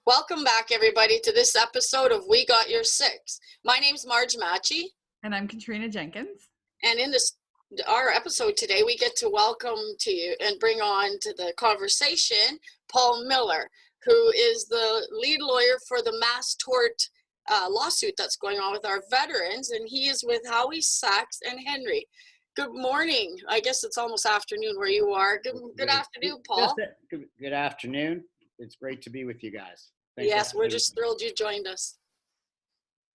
Welcome back, everybody, to this episode of We Got Your Six. My name's Marge Matchey. And I'm Katrina Jenkins. And in our episode today, we get to welcome to you and bring on to the conversation Paul Miller, who is the lead lawyer for the mass tort lawsuit that's going on with our veterans. And he is with Howie, Sachs, and Henry. Good morning. I guess it's almost afternoon where you are. Good afternoon, Paul. Good afternoon. It's great to be with you guys. Yes, we're just thrilled you joined us.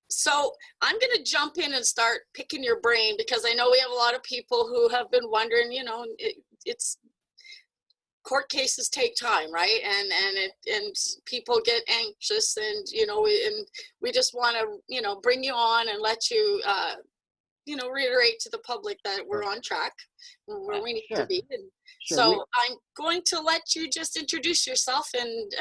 So I'm going to jump in and start picking your brain because I know we have a lot of people who have been wondering, it's court cases take time, right? And people get anxious and, we just want to, bring you on and let you, reiterate to the public that we're on track where we need to be. And so I'm going to let you just introduce yourself and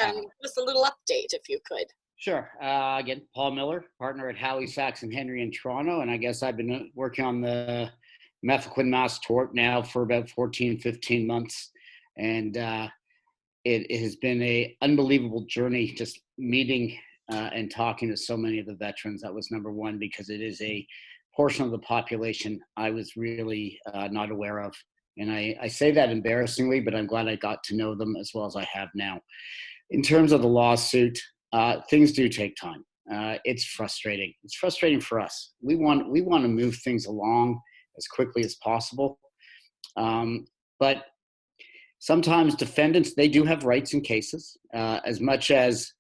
just a little update, if you could. Sure. Again, Paul Miller, partner at Howie, Sachs, and Henry in Toronto. And I guess I've been working on the Mefloquine Mass Tort now for about 14, 15 months. And it has been an unbelievable journey just meeting and talking to so many of the veterans. That was number one, because it is a portion of the population I was really not aware of. And I say that embarrassingly, but I'm glad I got to know them as well as I have now. In terms of the lawsuit, things do take time. It's frustrating. It's frustrating for us. We want to move things along as quickly as possible. But sometimes defendants, they do have rights in cases. As much as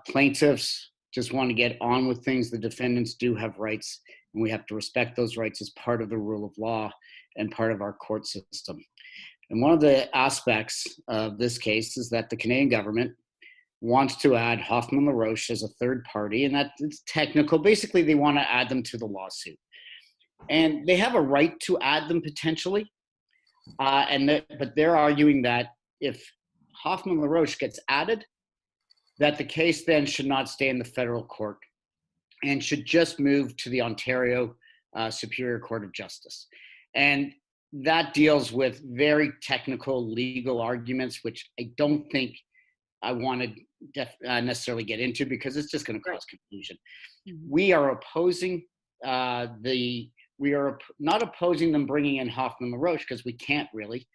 plaintiffs just want to get on with things, the defendants do have rights. And we have to respect those rights as part of the rule of law and part of our court system. And one of the aspects of this case is that the Canadian government wants to add Hoffman LaRoche as a third party, and that's technical. Basically, they want to add them to the lawsuit. And they have a right to add them potentially, but they're arguing that if Hoffman LaRoche gets added, that the case then should not stay in the federal court and should just move to the Ontario Superior Court of Justice. And that deals with very technical legal arguments, which I don't think I want to necessarily get into because it's just going to cause confusion. Mm-hmm. We are opposing we are not opposing them bringing in Hoffman LaRoche because we can't really.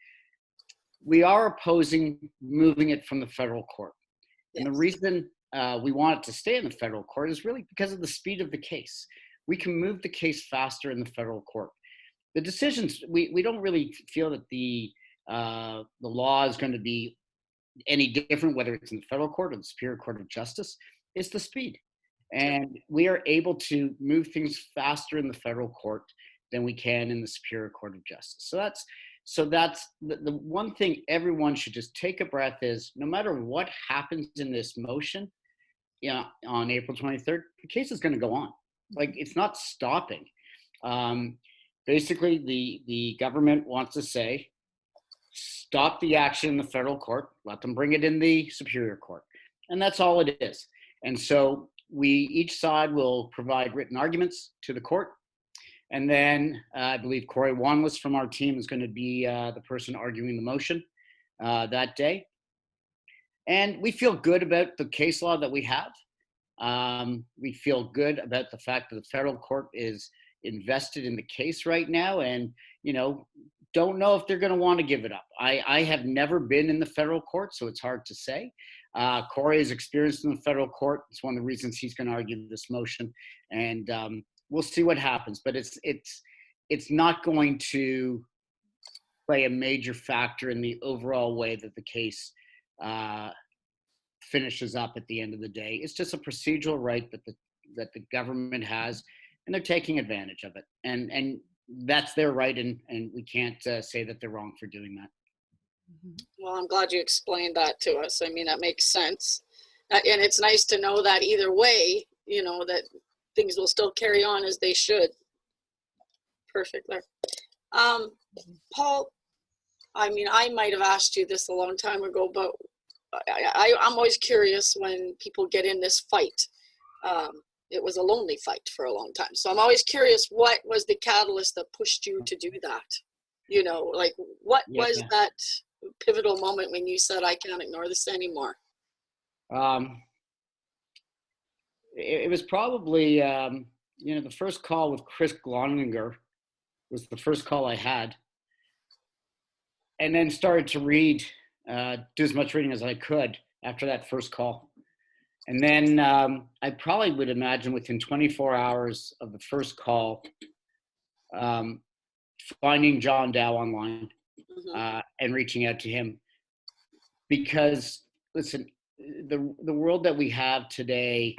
We are opposing moving it from the federal court. Yes. And the reason we want it to stay in the federal court is really because of the speed of the case. We can move the case faster in the federal court. The decisions, we don't really feel that the law is going to be any different, whether it's in the federal court or the Superior Court of Justice. It's the speed. And we are able to move things faster in the federal court than we can in the Superior Court of Justice. So that's the one thing everyone should just take a breath is, no matter what happens in this motion, on April 23rd, the case is going to go on. Like, it's not stopping. Basically, the government wants to say, stop the action in the federal court, let them bring it in the Superior Court. And that's all it is. And so each side will provide written arguments to the court. And then I believe Corey Wanless from our team is going to be the person arguing the motion that day. And we feel good about the case law that we have. We feel good about the fact that the federal court is invested in the case right now and, don't know if they're going to want to give it up. I have never been in the federal court, so it's hard to say. Corey is experienced in the federal court. It's one of the reasons he's going to argue this motion. And we'll see what happens. But it's not going to play a major factor in the overall way that the case finishes up at the end of the day. It's just a procedural right that the government has, and they're taking advantage of it. And that's their right, and we can't say that they're wrong for doing that. Well, I'm glad you explained that to us. I mean, that makes sense. And it's nice to know that either way, that things will still carry on as they should. Perfect there. Paul, I mean, I might have asked you this a long time ago, but I'm always curious when people get in this fight. It was a lonely fight for a long time. So I'm always curious, what was the catalyst that pushed you to do that? What that pivotal moment when you said, I can't ignore this anymore? it was probably, the first call with Chris Gloninger was the first call I had, and then started to read, do as much reading as I could after that first call. And then I probably would imagine within 24 hours of the first call, finding John Dow online and reaching out to him. Because, listen, the world that we have today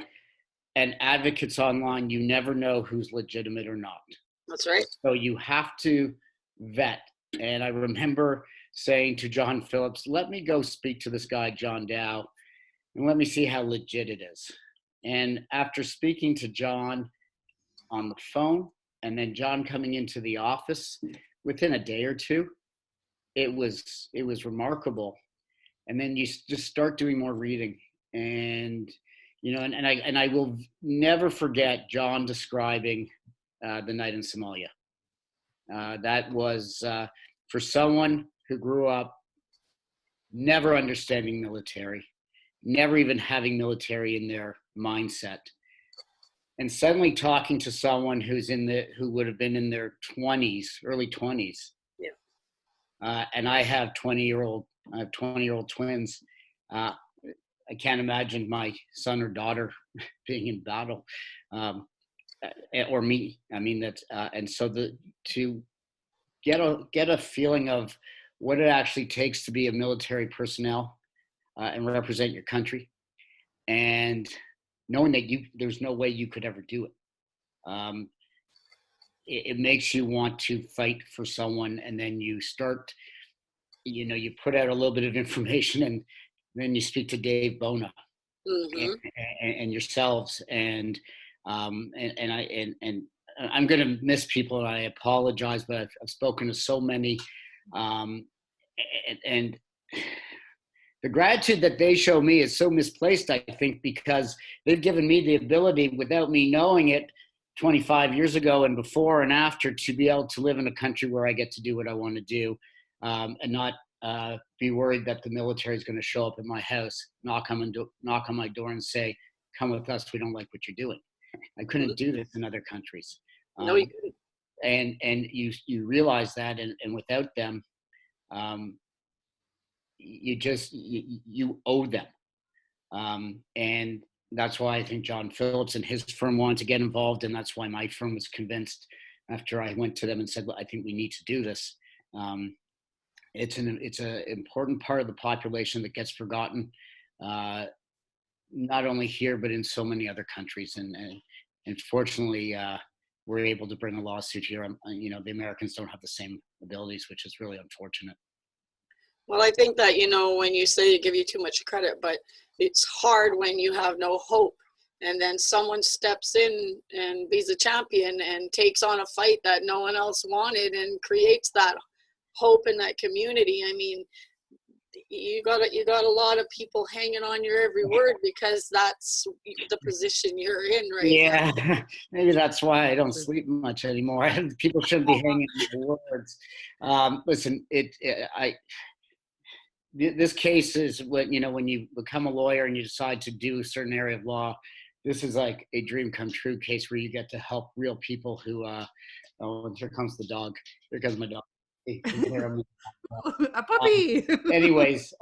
and advocates online, you never know who's legitimate or not. That's right. So you have to vet. And I remember saying to John Phillips, let me go speak to this guy, John Dow, and let me see how legit it is. And after speaking to John on the phone, and then John coming into the office within a day or two, it was remarkable. And then you just start doing more reading, and and I will never forget John describing the night in Somalia. That was for someone who grew up never understanding military, never even having military in their mindset, and suddenly talking to someone who would have been in their 20s, early 20s. Yeah. And I have 20-year-old twins. I can't imagine my son or daughter being in battle, or me. I mean that, and so to get a feeling of what it actually takes to be a military personnel and represent your country, and knowing that there's no way you could ever do it. It makes you want to fight for someone, and then you start, you put out a little bit of information, and then you speak to Dave Bona and yourselves, and I'm going to miss people, and I apologize, but I've spoken to so many, and the gratitude that they show me is so misplaced, I think, because they've given me the ability, without me knowing it, 25 years ago and before and after, to be able to live in a country where I get to do what I want to do, and not be worried that the military is going to show up at my house, knock on my door and say, come with us, we don't like what you're doing. I couldn't do this in other countries. No, you couldn't. And you realize that, and without them, you owe them. And that's why I think John Phillips and his firm wanted to get involved, and that's why my firm was convinced after I went to them and said, well, I think we need to do this. It's an important part of the population that gets forgotten, not only here but in so many other countries. And fortunately, we're able to bring a lawsuit here. The Americans don't have the same abilities, which is really unfortunate. Well, I think that, when you say you give you too much credit, but it's hard when you have no hope, and then someone steps in and be the champion and takes on a fight that no one else wanted and creates that hope in that community. I mean, you got a lot of people hanging on your every word, because that's the position you're in right now. Yeah, maybe that's why I don't sleep much anymore. People shouldn't be hanging on your words. Listen, this case is when you become a lawyer and you decide to do a certain area of law, this is like a dream come true case where you get to help real people who, oh, here comes the dog. Here comes my dog. A puppy. Anyways,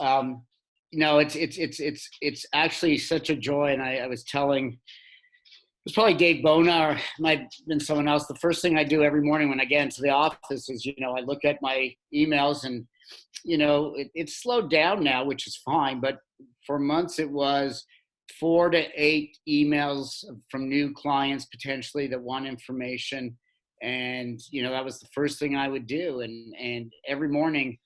it's actually such a joy. And I was telling, it was probably Dave Bona, or might have been someone else. The first thing I do every morning when I get into the office is, I look at my emails, and it's slowed down now, which is fine. But for months, it was 4 to 8 emails from new clients potentially that want information. And, that was the first thing I would do. And every morning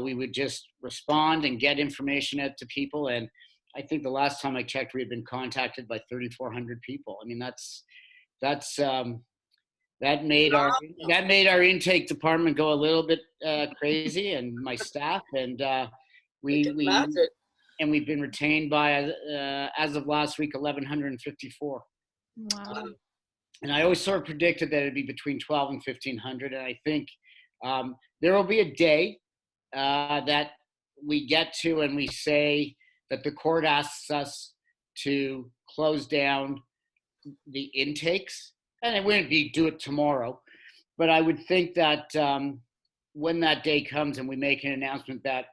we would just respond and get information out to people. And I think the last time I checked, we had been contacted by 3,400 people. I mean, that made our intake department go a little bit crazy, and my staff, and we've been retained by as of last week 1,154. Wow. And I always sort of predicted that it'd be between 12 and 1,500. And I think there will be a day that we get to and we say that the court asks us to close down the intakes, and it wouldn't be do it tomorrow, but I would think that when that day comes and we make an announcement that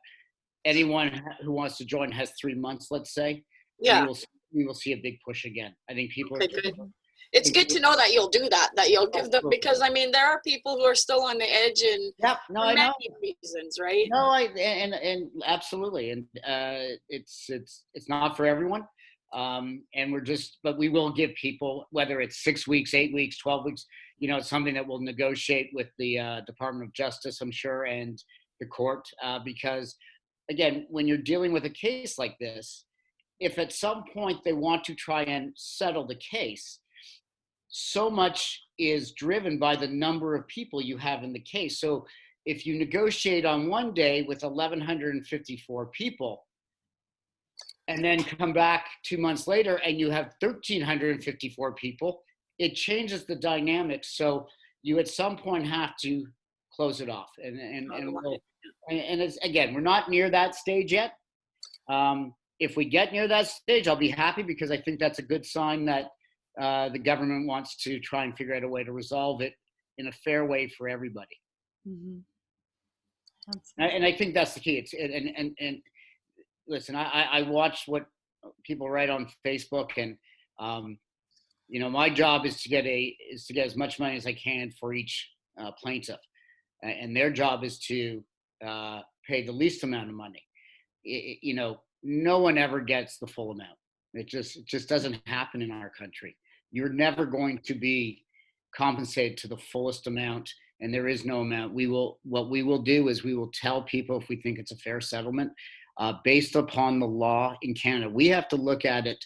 anyone who wants to join has 3 months, let's say, Yeah. we will see a big push again. I think people Okay, are. good. It's good to know that you'll do that, that you'll give them, because I mean, there are people who are still on the edge and Yep. No, for I know. many reasons, right? No, and absolutely, and it's not for everyone, and but we will give people, whether it's 6 weeks, 8 weeks, 12 weeks, it's something that we'll negotiate with the Department of Justice, I'm sure, and the court, because again, when you're dealing with a case like this, if at some point they want to try and settle the case, so much is driven by the number of people you have in the case. So if you negotiate on one day with 1,154 people and then come back 2 months later and you have 1,354 people, it changes the dynamics. So you at some point have to close it off. And it's, again, we're not near that stage yet. If we get near that stage, I'll be happy, because I think that's a good sign that the government wants to try and figure out a way to resolve it in a fair way for everybody. Mm-hmm. And I think that's the key. It's and listen, I watch what people write on Facebook, and my job is to get as much money as I can for each plaintiff, and their job is to pay the least amount of money. No one ever gets the full amount. It just doesn't happen in our country. You're never going to be compensated to the fullest amount, and there is no amount. What we will do is we will tell people if we think it's a fair settlement based upon the law in Canada. We have to look at it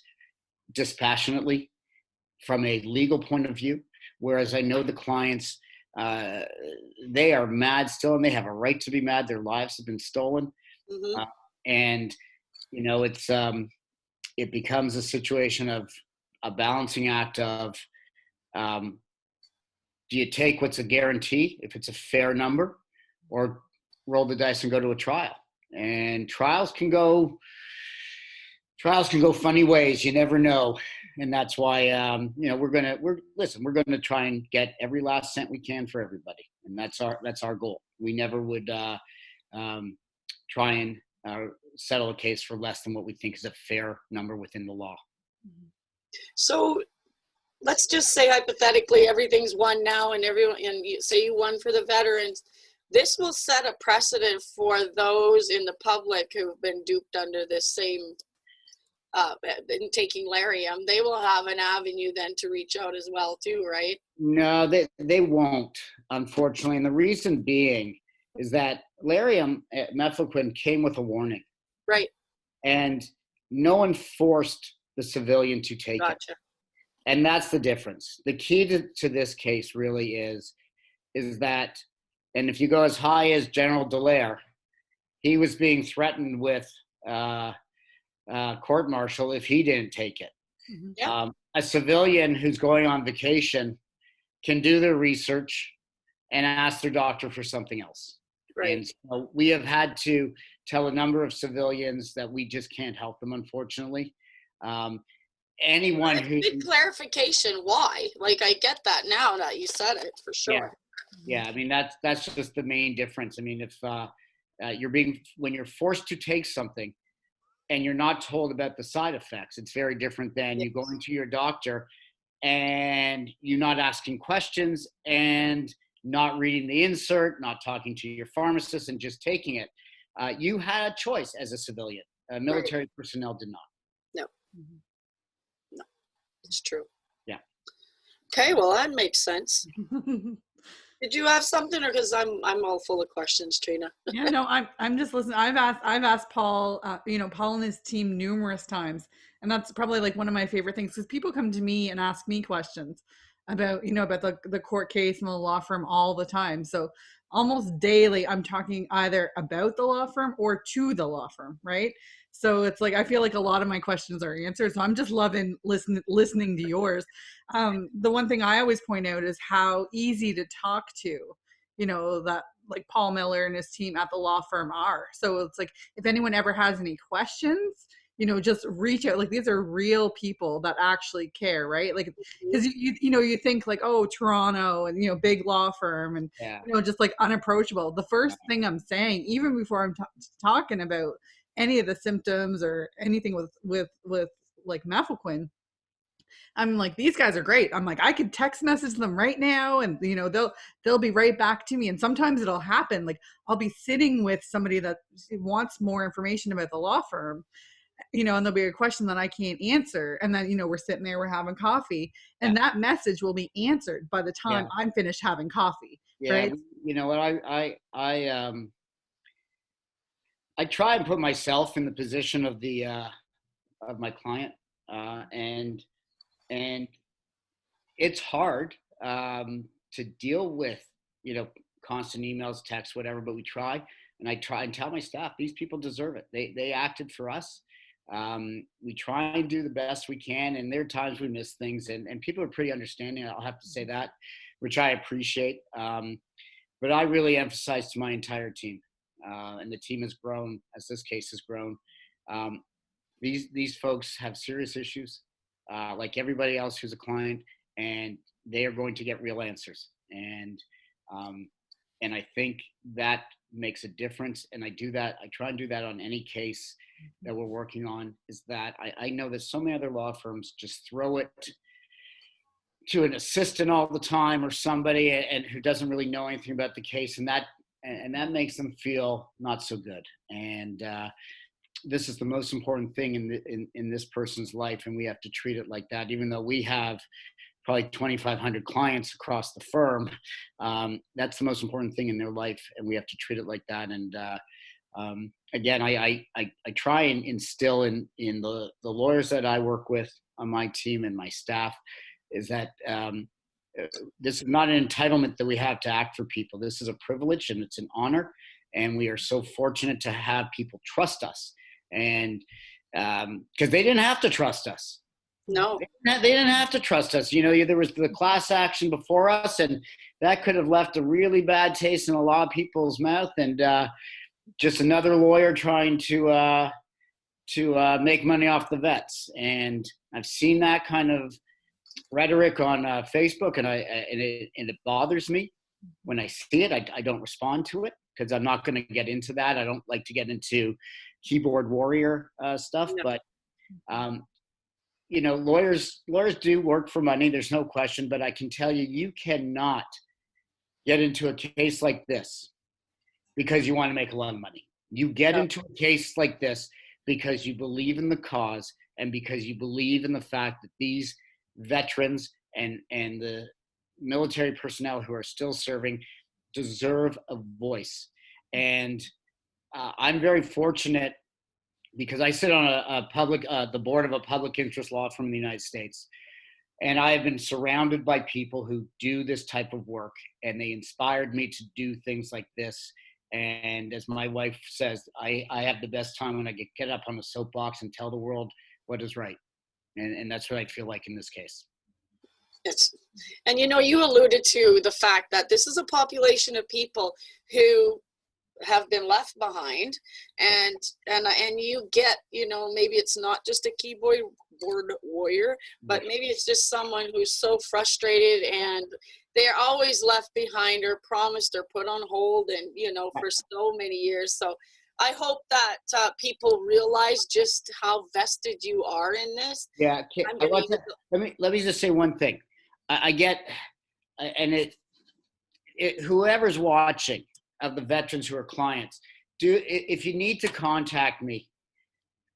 dispassionately from a legal point of view, whereas I know the clients, they are mad still, and they have a right to be mad. Their lives have been stolen. Mm-hmm. And it becomes a situation of a balancing act of, do you take what's a guarantee if it's a fair number, or roll the dice and go to a trial? And trials can go funny ways. You never know. And that's why, we're going to try and get every last cent we can for everybody. And that's our goal. We never would try and settle a case for less than what we think is a fair number within the law. So let's just say hypothetically everything's won now, and say you won for the veterans. This will set a precedent for those in the public who've been duped under this same in taking Lariam. They will have an avenue then to reach out as well too, right? No, they won't, unfortunately. And the reason being is that Lariam, Mefloquine, came with a warning. Right. And no one forced the civilian to take it. And that's the difference. The key to this case really is that, and if you go as high as General Dallaire, he was being threatened with court-martial if he didn't take it. Mm-hmm. Yeah. A civilian who's going on vacation can do their research and ask their doctor for something else. Right. And so we have had to tell a number of civilians that we just can't help them, unfortunately. Anyone who... Good clarification why. Like, I get that now that you said it, for sure. Yeah, I mean, that's just the main difference. I mean, if when you're forced to take something and you're not told about the side effects, it's very different than you going to your doctor and you're not asking questions and not reading the insert, not talking to your pharmacist, and just taking it. You had a choice as a civilian. Military personnel did not. No. Mm-hmm. No, it's true. Yeah. Okay, well, that makes sense. Did you have something, or because I'm all full of questions, Trina? Yeah, no, I'm just listening. I've asked Paul, Paul and his team numerous times, and that's probably like one of my favorite things, because people come to me and ask me questions about the court case and the law firm all the time. So almost daily, I'm talking either about the law firm or to the law firm, right? So it's like, I feel like a lot of my questions are answered. So I'm just loving listening to yours. The one thing I always point out is how easy to talk to, that like Paul Miller and his team at the law firm are. So it's like, if anyone ever has any questions, just reach out. Like, these are real people that actually care, right? Like, because you think like, oh, Toronto and big law firm and Yeah. just like unapproachable. The first thing I'm saying, even before I'm talking about any of the symptoms or anything with like Mefloquine, I'm like, these guys are great. I'm like, I could text message them right now and they'll be right back to me. And sometimes it'll happen. Like, I'll be sitting with somebody that wants more information about the law firm, and there'll be a question that I can't answer. And then, we're sitting there, we're having coffee, and that message will be answered by the time I'm finished having coffee. Yeah. Right. You know what? I try and put myself in the position of of my client. And it's hard to deal with, constant emails, texts, whatever, but we try. And I try and tell my staff, these people deserve it. They acted for us. We try and do the best we can. And there are times we miss things, and people are pretty understanding. I'll have to say that, which I appreciate. But I really emphasize to my entire team, and the team has grown as this case has grown. These folks have serious issues, like everybody else who's a client, and they are going to get real answers. And I think that makes a difference. And I try and do that on any case that we're working on, is that I know that so many other law firms just throw it to an assistant all the time or somebody and who doesn't really know anything about the case. And that makes them feel not so good. And this is the most important thing in this person's life, and we have to treat it like that. Even though we have probably 2,500 clients across the firm, that's the most important thing in their life, and we have to treat it like that. And again, I try and instill in the lawyers that I work with on my team and my staff is that this is not an entitlement that we have to act for people. This is a privilege and it's an honor, and we are so fortunate to have people trust us. And because they didn't have to trust us. No, they didn't have to trust us. There was the class action before us, and that could have left a really bad taste in a lot of people's mouth. And just another lawyer trying to make money off the vets. And I've seen that kind of rhetoric on Facebook, and it bothers me when I see it. I don't respond to it because I'm not going to get into that. I don't like to get into keyboard warrior stuff, but lawyers do work for money. There's no question, but I can tell you, you cannot get into a case like this because you want to make a lot of money. You get into a case like this because you believe in the cause and because you believe in the fact that these veterans and the military personnel who are still serving deserve a voice. And I'm very fortunate because I sit on the board of a public interest law firm in the United States. And I have been surrounded by people who do this type of work, and they inspired me to do things like this. And as my wife says, I have the best time when I get up on the soapbox and tell the world what is right. And that's what I feel like in this case. And you alluded to the fact that this is a population of people who have been left behind, and you get, maybe it's not just a keyboard warrior, but maybe it's just someone who's so frustrated and they're always left behind or promised or put on hold, and for so many years. So I hope that people realize just how vested you are in this. Yeah, let me just say one thing. I get, and whoever's watching of the veterans who are clients, if you need to contact me,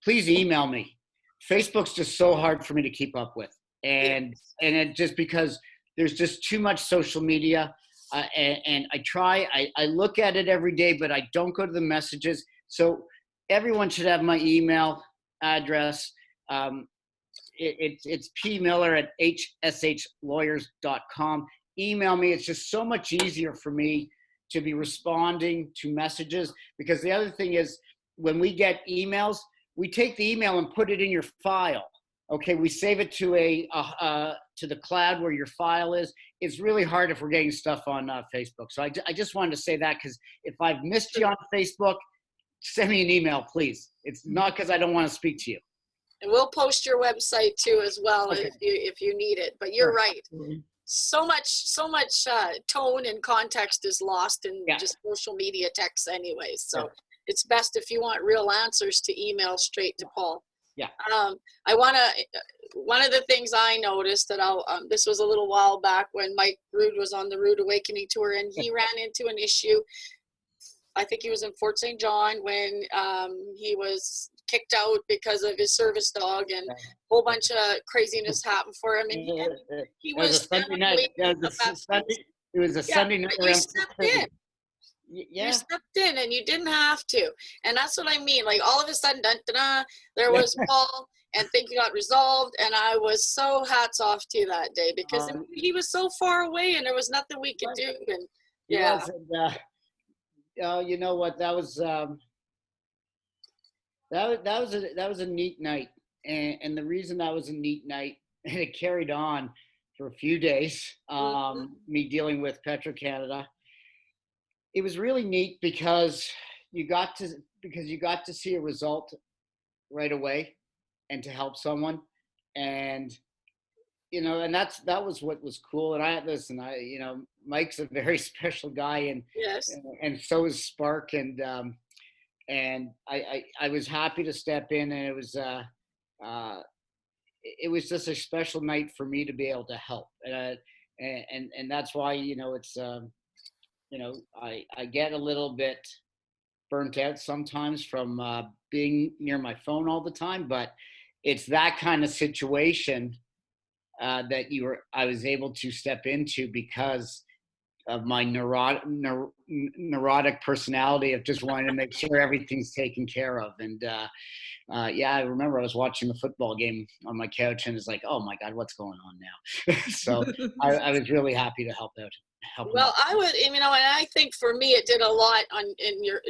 please email me. Facebook's just so hard for me to keep up with, and it just because there's just too much social media, and I look at it every day, but I don't go to the messages. So everyone should have my email address. It's pmiller@hshlawyers.com. Email me. It's just so much easier for me to be responding to messages, because the other thing is, when we get emails, we take the email and put it in your file. Okay, we save it to to the cloud where your file is. It's really hard if we're getting stuff on Facebook. So I just wanted to say that, because if I've missed you on Facebook, send me an email, please. It's not because I don't want to speak to you. And we'll post your website too as well Okay. if you need it. But you're Sure. right. So much tone and context is lost in just social media texts anyways. So it's best if you want real answers to email straight to Paul. Yeah. One of the things I noticed that this was a little while back when Mike Rude was on the Rude Awakening tour, and he ran into an issue. I think he was in Fort St. John when he was kicked out because of his service dog, and a whole bunch of craziness happened for him. And he was a Sunday night. It was a Sunday night you around stepped in. 6:30. Yeah. You stepped in, and you didn't have to. And that's what I mean. Like all of a sudden, there was Paul, and things got resolved. And I was so hats off to you that day because he was so far away, and there was nothing we could do. And yeah. You know what? That was a neat night, and the reason that was a neat night, and it carried on for a few days. Me dealing with Petro-Canada, it was really neat because you got to see a result right away, and to help someone, and and that was what was cool. And Mike's a very special guy, and yes, and so is Spark, and I was happy to step in, and it was just a special night for me to be able to help, and that's why it's I get a little bit burnt out sometimes from being near my phone all the time, but it's that kind of situation that I was able to step into because of my neurotic personality of just wanting to make sure everything's taken care of. And I remember I was watching the football game on my couch, and it's like, oh my God, what's going on now? So I was really happy to help out. Well, I would, and I think for me, it did a lot in your,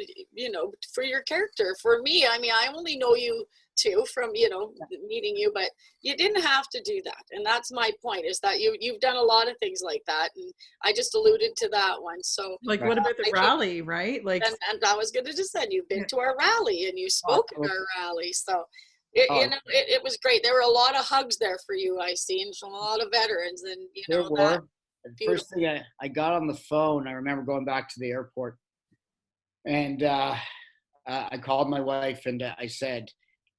for your character. For me, I only know you too from, meeting you, but you didn't have to do that. And that's my point, is that you've done a lot of things like that. And I just alluded to that one. So like, what about the rally, right? Like, and I was going to just say, you've been to our rally and you spoke at our rally. So it was great. There were a lot of hugs there for you. I seen from a lot of veterans, and there were. First thing I got on the phone, I remember going back to the airport, and I called my wife, and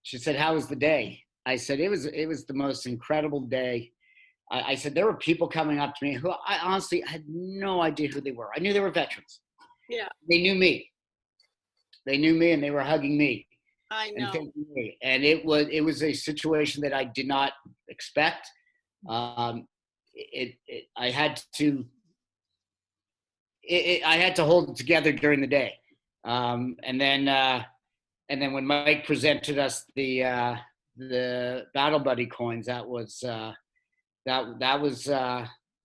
she said, "How was the day?" I said, "It was the most incredible day." I said, there were people coming up to me who I honestly had no idea who they were. I knew they were veterans. Yeah. They knew me. And they were hugging me. I know. And it was a situation that I did not expect. I had to hold it together during the day, and then when Mike presented us the Battle Buddy coins, that was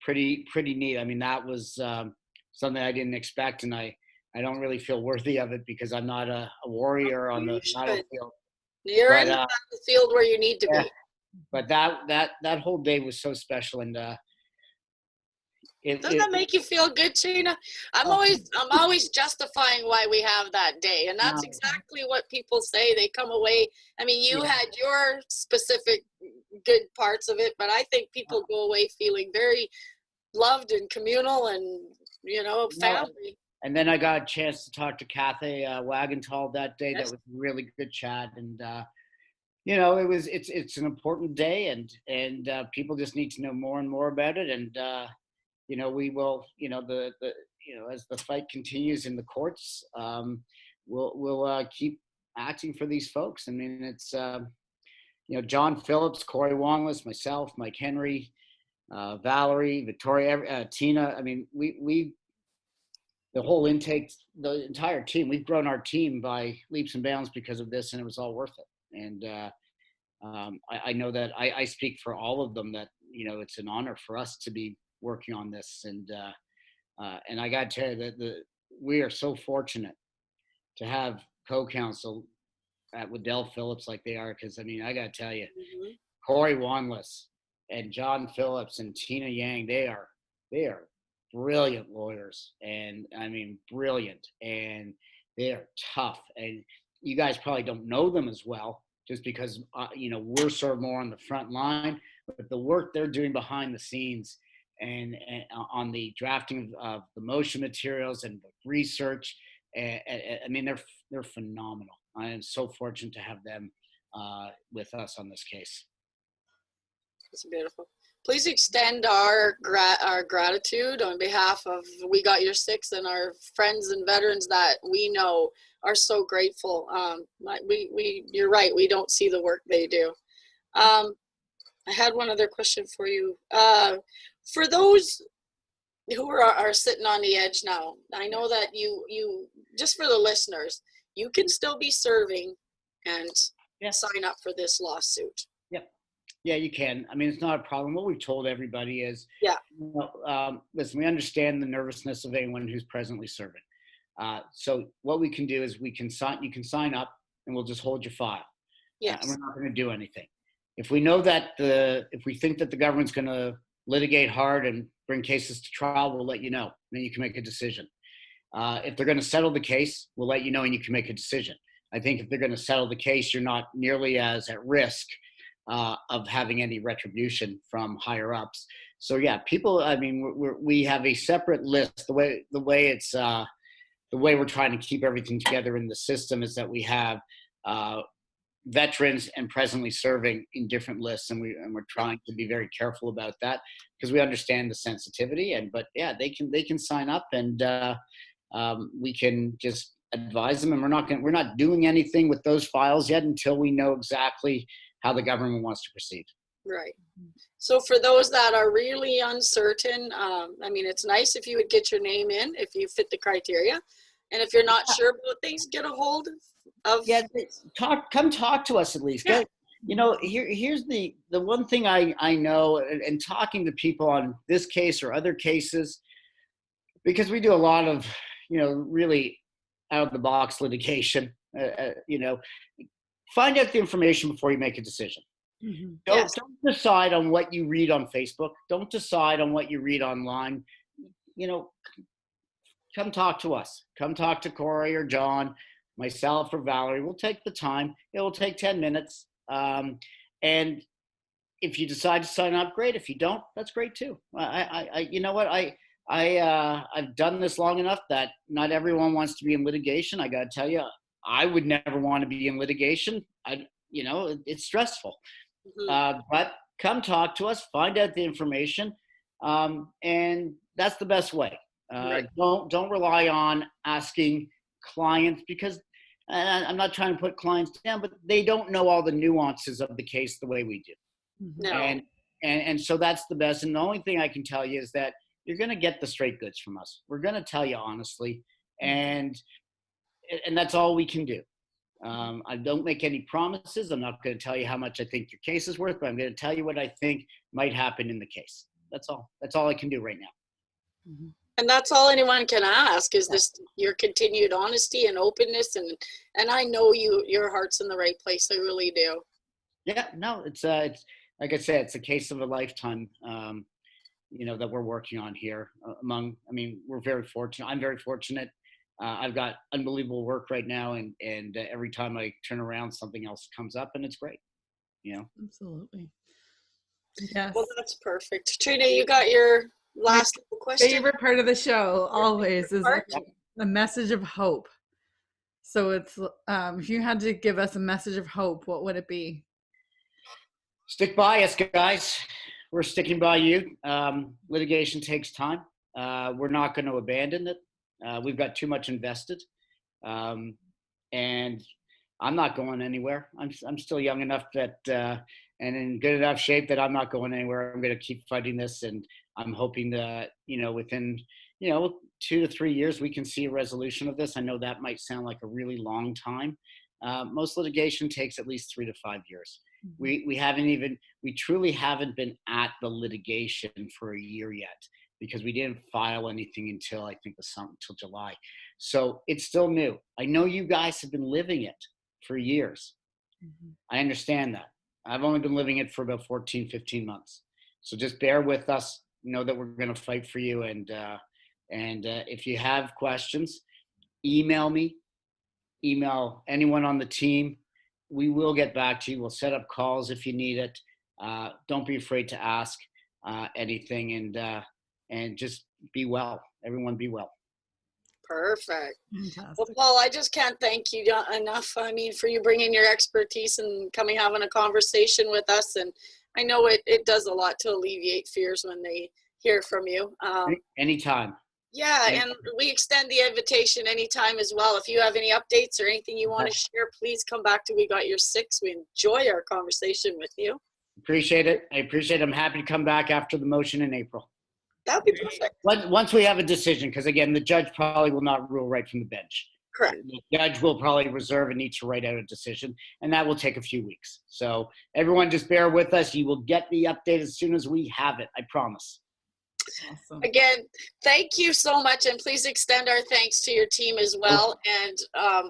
pretty neat. I mean, that was something I didn't expect, and I don't really feel worthy of it because I'm not a warrior on the battlefield. You're in the battlefield where you need to be. But that whole day was so special, and doesn't that make you feel good, Sheena? I'm always justifying why we have that day, and that's exactly what people say. They come away. I mean, you had your specific good parts of it, but I think people go away feeling very loved and communal, and family. And then I got a chance to talk to Kathy Wagenthal that day. Yes. That was a really good chat, and it's an important day, and people just need to know more and more about it, and we will, as the fight continues in the courts, we'll keep acting for these folks. I mean, it's John Phillips, Corey Wongless, myself, Mike Henry, Valerie, Victoria, Tina. I mean, we the whole intake, the entire team, we've grown our team by leaps and bounds because of this, and it was all worth it. And I know that I speak for all of them that, it's an honor for us to be working on this. And I got to tell you that we are so fortunate to have co-counsel at Waddell Phillips like they are, because, I got to tell you, Corey Wongless and John Phillips and Tina Yang, they are brilliant lawyers, and brilliant, and they are tough. And you guys probably don't know them as well, just because, we're sort of more on the front line, but the work they're doing behind the scenes and on the drafting of the motion materials and the research, I mean, they're phenomenal. I am so fortunate to have them with us on this case. It's beautiful. Please extend our gratitude on behalf of We Got Your Six and our friends and veterans that we know are so grateful. You're right. We don't see the work they do. I had one other question for you. For those who are sitting on the edge now, I know that you just for the listeners, you can still be serving and sign up for this lawsuit. Yeah, you can. I mean, it's not a problem. What we've told everybody is, listen, we understand the nervousness of anyone who's presently serving. So what we can do is you can sign up and we'll just hold your file. Yes. And we're not going to do anything. If we know that if we think that the government's going to litigate hard and bring cases to trial, we'll let you know. Then you can make a decision. If they're going to settle the case, we'll let you know and you can make a decision. I think if they're going to settle the case, you're not nearly as at risk of having any retribution from higher ups. So yeah, people. I mean, we have a separate list. The way we're trying to keep everything together in the system is that we have veterans and presently serving in different lists, and we're trying to be very careful about that because we understand the sensitivity. But yeah, they can sign up and we can just advise them. And we're not doing anything with those files yet until we know exactly how the government wants to proceed. Right. So for those that are really uncertain, I mean, it's nice if you would get your name in if you fit the criteria. And if you're not sure about things, get a hold of. Yeah, come talk to us at least. Yeah. Here's the one thing I know, and talking to people on this case or other cases, because we do a lot of, really out of the box litigation, find out the information before you make a decision. Mm-hmm. Don't decide on what you read on Facebook. Don't decide on what you read online. Come talk to us. Come talk to Corey or John, myself or Valerie. We'll take the time. It will take 10 minutes. And if you decide to sign up, great. If you don't, that's great too. You know what? I've done this long enough that not everyone wants to be in litigation. I got to tell you, I would never want to be in litigation. It's stressful. Mm-hmm. But come talk to us, find out the information, and that's the best way. Right. Don't rely on asking clients because I'm not trying to put clients down, but they don't know all the nuances of the case the way we do. No. And so that's the best. And the only thing I can tell you is that you're going to get the straight goods from us. We're going to tell you honestly, and that's all we can do. I don't make any promises. I'm not going to tell you how much I think your case is worth, but I'm going to tell you what I think might happen in the case. That's all. That's all I can do right now. Mm-hmm. And that's all anyone can ask is this your continued honesty and openness, and I know your heart's in the right place. I really do. Yeah, no, it's like I said, it's a case of a lifetime. That we're working on here. We're very fortunate. I'm very fortunate. I've got unbelievable work right now, and every time I turn around, something else comes up, and it's great. Absolutely. Yes. Well, that's perfect. Trina, you got your last question? Favorite part of the show always is the message of hope. So it's if you had to give us a message of hope, what would it be? Stick by us, guys. We're sticking by you. Litigation takes time. We're not going to abandon it. We've got too much invested, and I'm not going anywhere. I'm still young enough that and in good enough shape that I'm not going anywhere. I'm going to keep fighting this, and I'm hoping that within 2 to 3 years we can see a resolution of this. I know that might sound like a really long time. Most litigation takes at least 3 to 5 years. Mm-hmm. We truly haven't been at the litigation for a year yet because we didn't file anything until I think until July. So it's still new. I know you guys have been living it for years. Mm-hmm. I understand that. I've only been living it for about 14, 15 months. So just bear with us. Know that we're going to fight for you. And if you have questions, email me, email anyone on the team. we will get back to you. We'll set up calls if you need it. Don't be afraid to ask anything, and just be well. Everyone be well. Perfect. Well, Fantastic. Paul, I just can't thank you enough. I mean, for you bringing your expertise and coming having a conversation with us. And I know it does a lot to alleviate fears when they hear from you. Anytime. Yeah, and we extend the invitation anytime as well. If you have any updates or anything you want to share, please come back to We Got Your Six. We enjoy our conversation with you. Appreciate it. I appreciate it. I'm happy to come back after the motion in April. That would be perfect. Once we have a decision, because again, the judge probably will not rule right from the bench. Correct. The judge will probably reserve and need to write out a decision, and that will take a few weeks. So everyone just bear with us. You will get the update as soon as we have it. I promise. Awesome. Again, thank you so much, and please extend our thanks to your team as well. And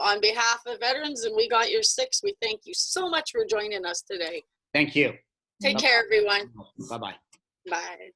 on behalf of veterans and We Got Your Six, we thank you so much for joining us today. Thank you. Take care, everyone. Bye-bye. Bye.